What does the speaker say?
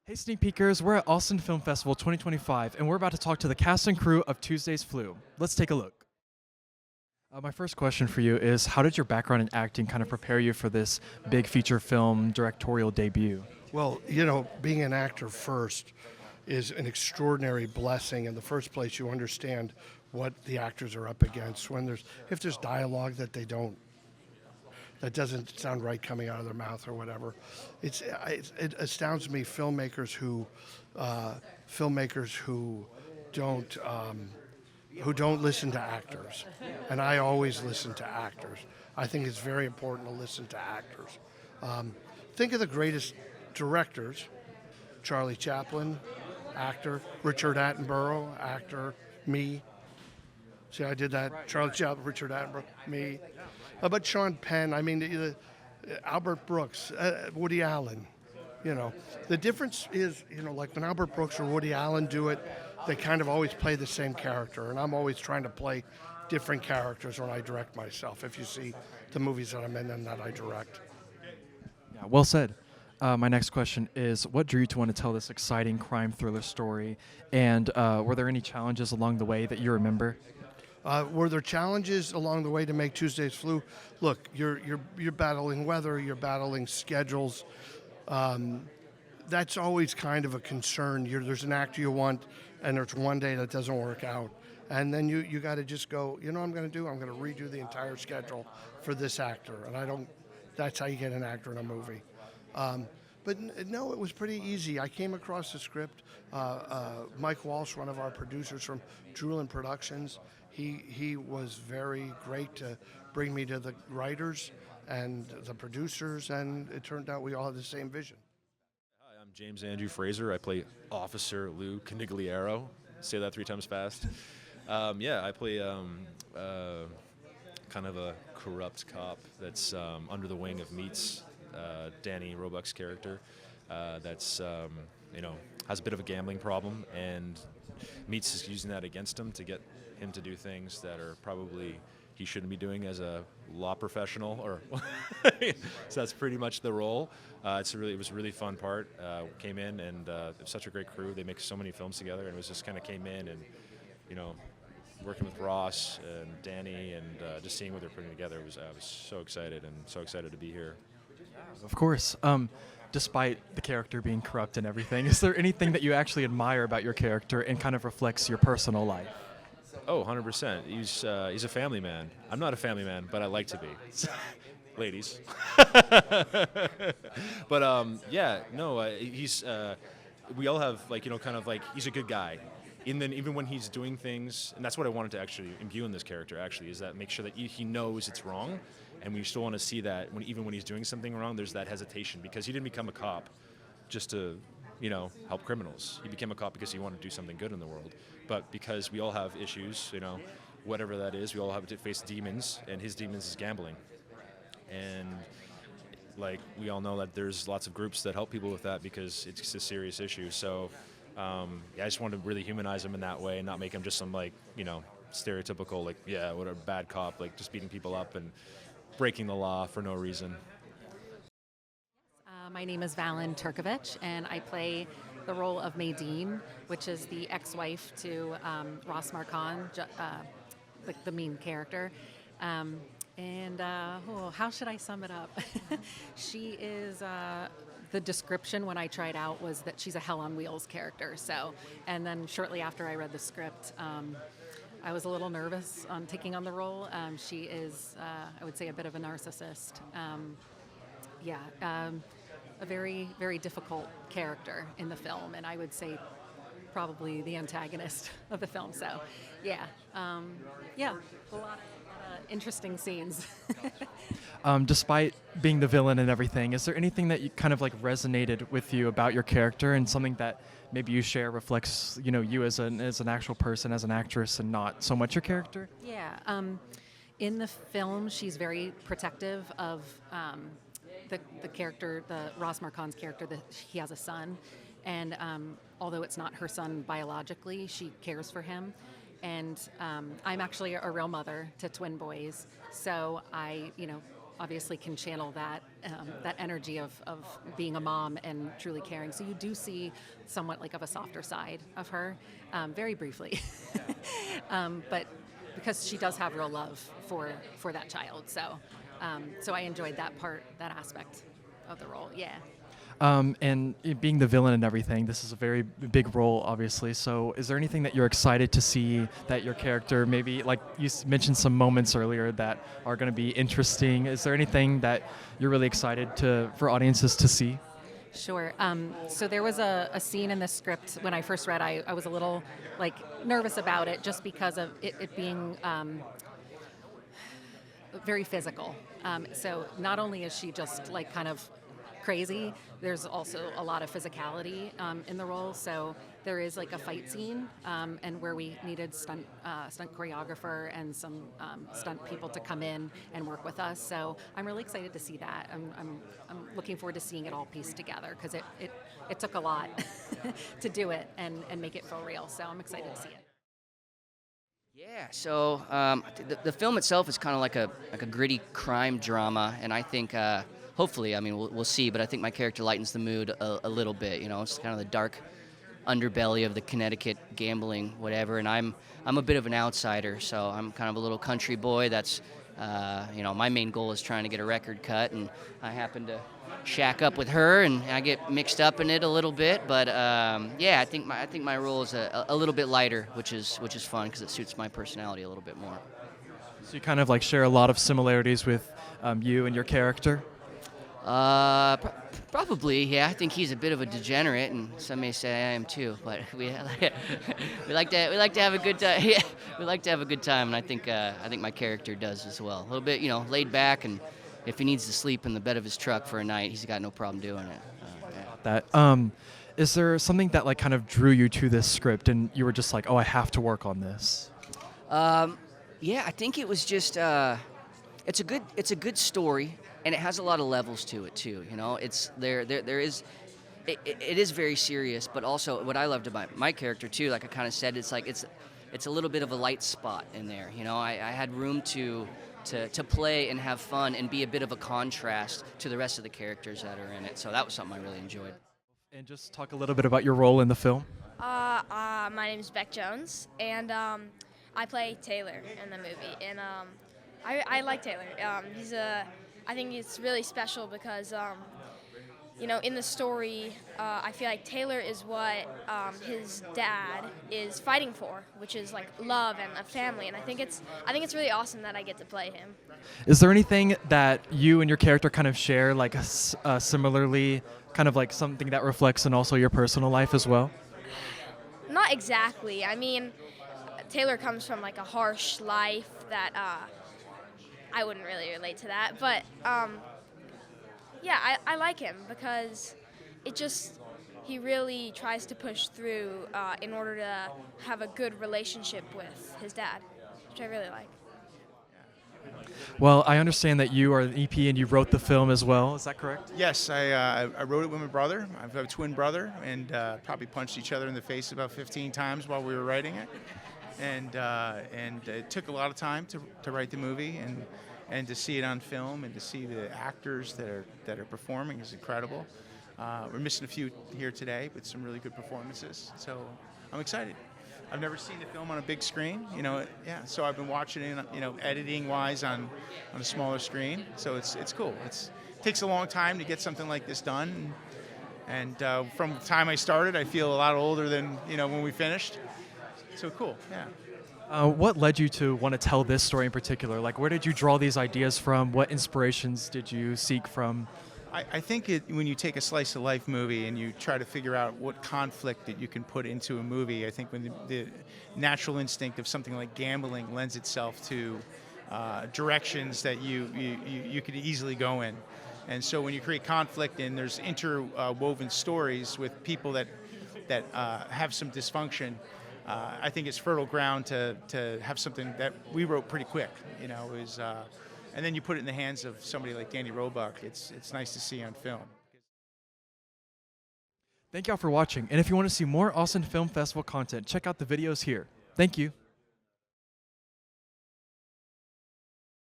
Hey, sneak peekers, we're at Austin Film Festival 2025, and we're about to talk to the cast and crew of Tuesday's Flu. Let's take a look. My first question for you is, how did your background in acting kind of prepare you for this big feature film directorial debut? Well, being an actor first is an extraordinary blessing. In the first place, you understand what the actors are up against. If there's dialogue that doesn't sound right coming out of their mouth or whatever, it astounds me filmmakers who don't listen to actors, and I always listen to actors. I think it's very important to listen to actors. Think of the greatest directors: Charlie Chaplin, actor; Richard Attenborough, actor; me. See, I did that. Charlie Chaplin, Richard Attenborough, me. How about Sean Penn? I mean, Albert Brooks, Woody Allen. The difference is, like when Albert Brooks or Woody Allen do it, they kind of always play the same character, and I'm always trying to play different characters when I direct myself. If you see the movies that I'm in and that I direct. Yeah, well said. My next question is, what drew you to want to tell this exciting crime thriller story, and were there any challenges along the way that you remember? Were there challenges along the way to make Tuesday's Flu? Look, you're battling weather, you're battling schedules. That's always kind of a concern. There's an actor you want, and there's one day that doesn't work out. And then you got to just go, what I'm going to do? I'm going to redo the entire schedule for this actor. And that's how you get an actor in a movie. No, it was pretty easy. I came across the script. Mike Walsh, one of our producers from Drulin Productions, he was very great to bring me to the writers and the producers, and it turned out we all had the same vision. Hi, I'm James Andrew Fraser. I play Officer Lou Canigliaro. Say that 3 times fast. I play kind of a corrupt cop that's under the wing of Meats, Danny Roebuck's character, that's has a bit of a gambling problem, and Meats is using that against him to get him to do things that are probably he shouldn't be doing as a law professional, or so that's pretty much the role. It was a really fun part. Came in, and it was such a great crew. They make so many films together, and it was just kind of came in and working with Ross and Danny, and just seeing what they're putting together. I was so excited, and so excited to be here. Of course. Despite the character being corrupt and everything, is there anything that you actually admire about your character and kind of reflects your personal life? Oh, 100%. He's a family man. I'm not a family man, but I like to be. Ladies. But he's. We all have he's a good guy. And then even when he's doing things, and that's what I wanted to actually imbue in this character. Actually, is that make sure that he knows it's wrong, and we still want to see that even when he's doing something wrong, there's that hesitation, because he didn't become a cop just to help criminals. He became a cop because he wanted to do something good in the world. But because we all have issues, whatever that is, we all have to face demons, and his demons is gambling. And we all know that there's lots of groups that help people with that because it's a serious issue. So I just wanted to really humanize him in that way and not make him just some stereotypical what a bad cop, just beating people up and breaking the law for no reason. My name is Valynn Turkovich, and I play the role of Maydeen, which is the ex-wife to Ross Marquand, the mean character. How should I sum it up? She is, the description when I tried out was that she's a hell on wheels character. And then shortly after I read the script, I was a little nervous on taking on the role. She is, I would say, a bit of a narcissist. A very, very difficult character in the film, and I would say probably the antagonist of the film. So, a lot of interesting scenes. Despite being the villain and everything, is there anything that you kind of resonated with you about your character, and something that maybe you share reflects you as an actual person, as an actress, and not so much your character? Yeah. In the film, she's very protective of the character, the Ross Marquand's character. That he has a son, and although it's not her son biologically, she cares for him. And I'm actually a real mother to twin boys, so I obviously can channel that energy of being a mom and truly caring. So you do see somewhat like of a softer side of her, very briefly, but because she does have real love for that child. So I enjoyed that aspect of the role. Yeah. And being the villain and everything, this is a very big role, obviously. So, is there anything that you're excited to see that your character, maybe like you mentioned some moments earlier that are going to be interesting? Is there anything that you're really excited for audiences to see? Sure. So there was a scene in the script when I first read. I was a little like nervous about it just because of it being very physical. So not only is she just like kind of crazy, there's also a lot of physicality in the role. So there is like a fight scene, and where we needed stunt choreographer and some stunt people to come in and work with us. So I'm really excited to see that. I'm looking forward to seeing it all pieced together because it took a lot to do it and make it feel real. So I'm excited to see it. Yeah, so the film itself is kind of like a gritty crime drama, and I think hopefully, I mean, we'll see, but I think my character lightens the mood a little bit. You know, it's kind of the dark underbelly of the Connecticut gambling, whatever. And I'm a bit of an outsider, so I'm kind of a little country boy. That's my main goal is trying to get a record cut, and I happen to shack up with her, and I get mixed up in it a little bit. But yeah, I think my role is a little bit lighter, which is fun because it suits my personality a little bit more. So you kind of like share a lot of similarities with you and your character. Probably, yeah. I think he's a bit of a degenerate, and some may say I am too. But we like to have a good time. Yeah, we like to have a good time, and I think my character does as well. A little bit, laid back, and if he needs to sleep in the bed of his truck for a night, he's got no problem doing it. Yeah. That is there something that like kind of drew you to this script, and you were just like, oh, I have to work on this? Yeah, I think it was just it's a good story. And it has a lot of levels to it too. It's there is it is very serious, but also what I loved about my character too, like I kind of said, it's like it's a little bit of a light spot in there. I had room to play and have fun and be a bit of a contrast to the rest of the characters that are in it. So that was something I really enjoyed. And just talk a little bit about your role in the film. My name is Beck Jones, and I play Taylor in the movie. And I like Taylor. I think it's really special because, in the story, I feel like Taylor is what his dad is fighting for, which is like love and a family. And I think it's really awesome that I get to play him. Is there anything that you and your character kind of share, like similarly, kind of like something that reflects in also your personal life as well? Not exactly. I mean, Taylor comes from like a harsh life that I wouldn't really relate to that, but yeah, I like him because he really tries to push through in order to have a good relationship with his dad, which I really like. Well, I understand that you are an EP and you wrote the film as well. Is that correct? Yes, I wrote it with my brother. I have a twin brother, and probably punched each other in the face about 15 times while we were writing it. And it took a lot of time to write the movie, and to see it on film, and to see the actors that are performing is incredible. We're missing a few here today, but some really good performances. So I'm excited. I've never seen the film on a big screen, so I've been watching it, editing wise on a smaller screen. So it's cool. It takes a long time to get something like this done, and from the time I started, I feel a lot older than when we finished. So cool, yeah. What led you to want to tell this story in particular? Like, where did you draw these ideas from? What inspirations did you seek from? I think when you take a slice of life movie and you try to figure out what conflict that you can put into a movie, I think when the natural instinct of something like gambling lends itself to directions that you could easily go in. And so when you create conflict and there's interwoven stories with people that have some dysfunction, I think it's fertile ground to have something that we wrote pretty quick, and then you put it in the hands of somebody like Danny Roebuck. It's nice to see on film. Thank y'all for watching, and if you want to see more Austin Film Festival content, check out the videos here. Thank you.